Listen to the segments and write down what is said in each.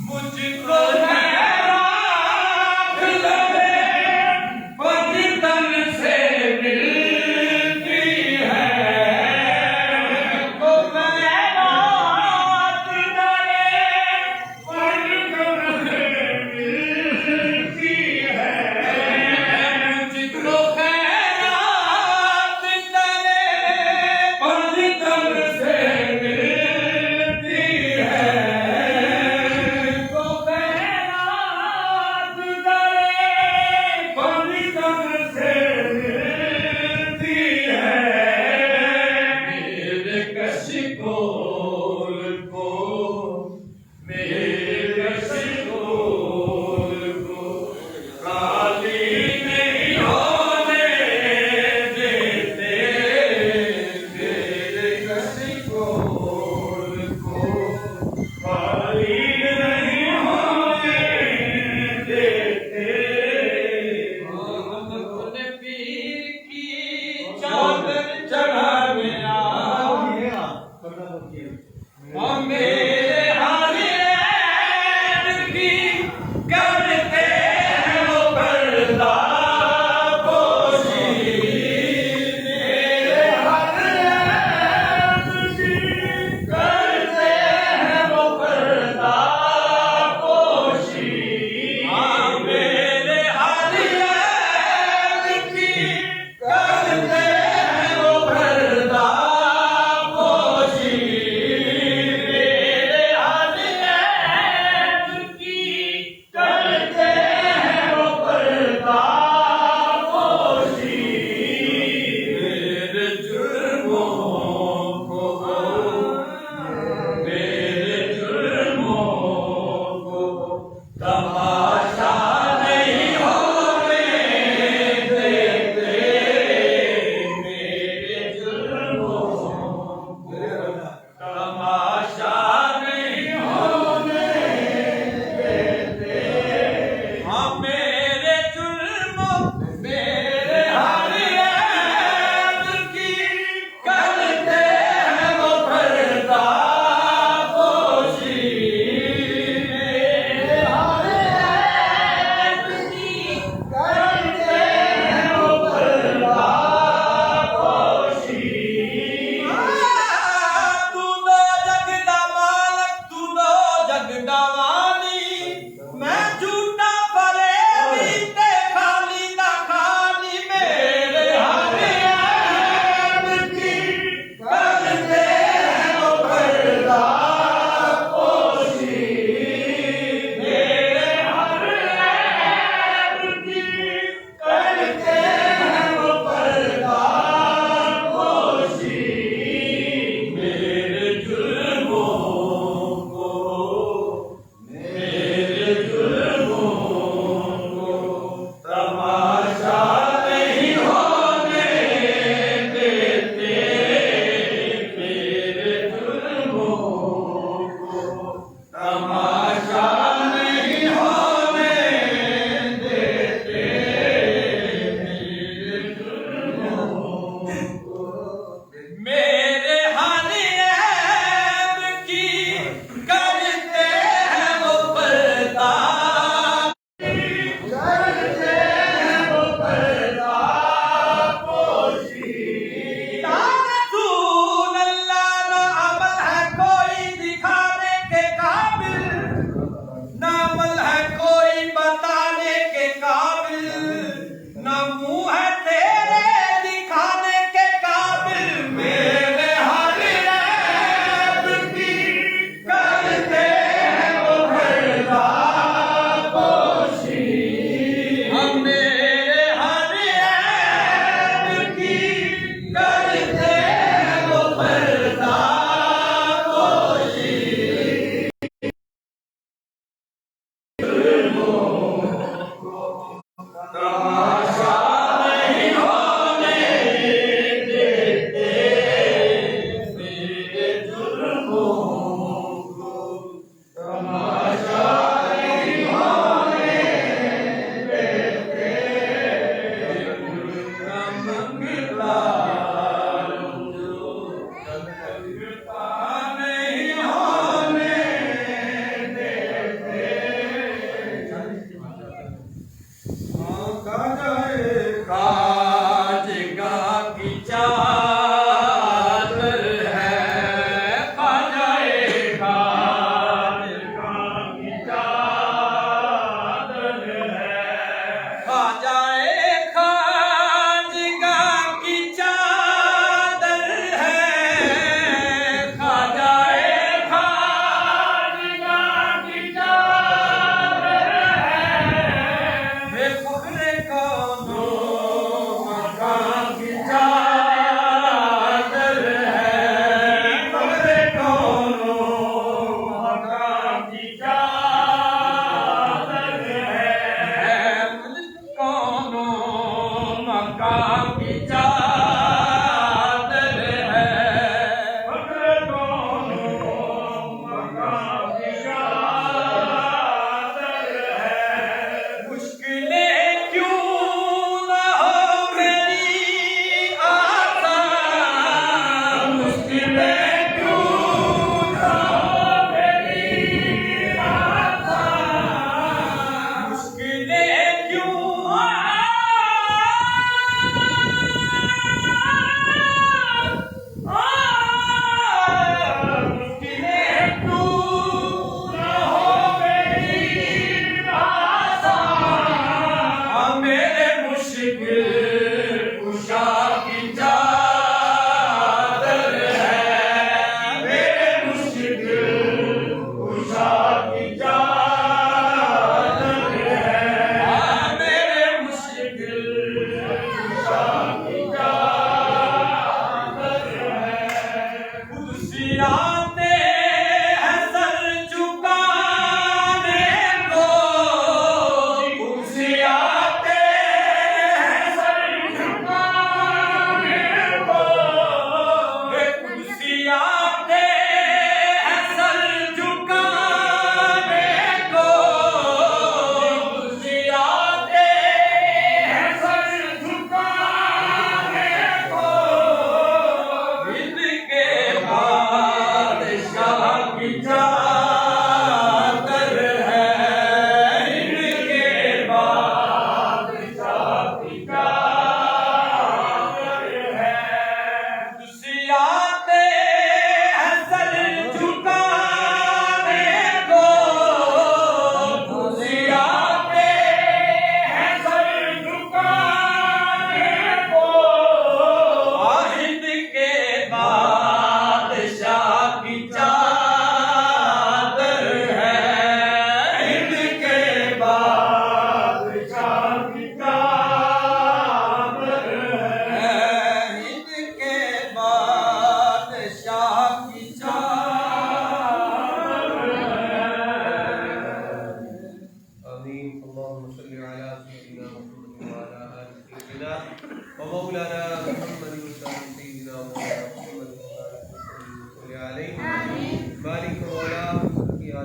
मुझको खैरात लगे पतितन से मिलती है, मुझको खैरात लगे पतितन से मिलती है, मुझको खैरात लगे पतितन से मिलती है।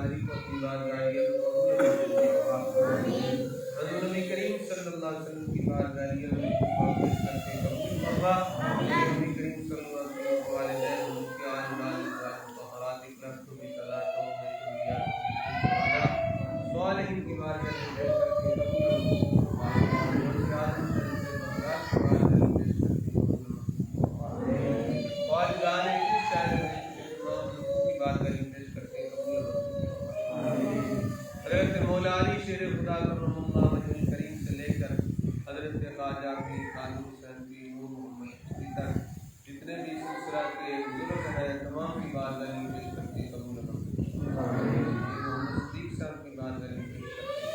हाजिरी को अपनी बारगाह नबी करीम सल्लल्लाहु अलैहि वसल्लम की बारगाह में कबूल करके कबूल फरमा। नबी करीम सल्लल्लाहु अलैहि वसल्लम के वालिदैन उनके आल तहरात इखलास को भी सदा तो में दुनिया सालिहीन की बारगाह में बैठ करके कबूल फरमा। और आदम से बंगाल की बारगाह में बैठ करके कबूल फरमा। और जाने की शायद तमाम लोगों की बारगाह में बैठ करके कबूल फरमा। हज़रत मौला अली शेर खुदा करमल्लाहु वजह करीम से लेकर हज़रत ख्वाजा की खानू हुसैन की नूर मोहम्मद चिश्ती तक जितने भी सिलसिला के बुजुर्ग हैं तमाम की बारगाह में पेश करके कबूल फरमा। सिद्दीक साहब की बारगाह में पेश करके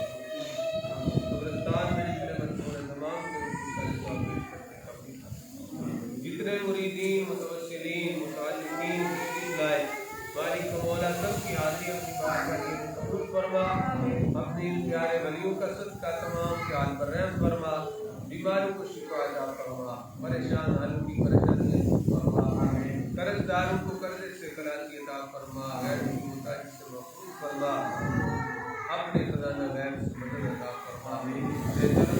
कब्रिस्तान में जितने मरहूम हैं तमाम को पेश करके कबूल फरमा। जितने मुरीदीन मुतवस्सिलीन मुतालिमीन तशरीफ लाए मालिक मौला सब की हाजिरी अपनी बारगाह में कबूल फरमा। अपने इन प्यारे वलियों का सदका तमाम के हाल पर रहम फरमा। बीमारों को शिफा अता फरमा। परेशान हालों की परेशानियां दूर फरमा। कर्जदारों को कर्जे से खलासी अता फरमा। गैर मुताज से महफूज फरमा। अपने खजाना गैब से मदद अता फरमा।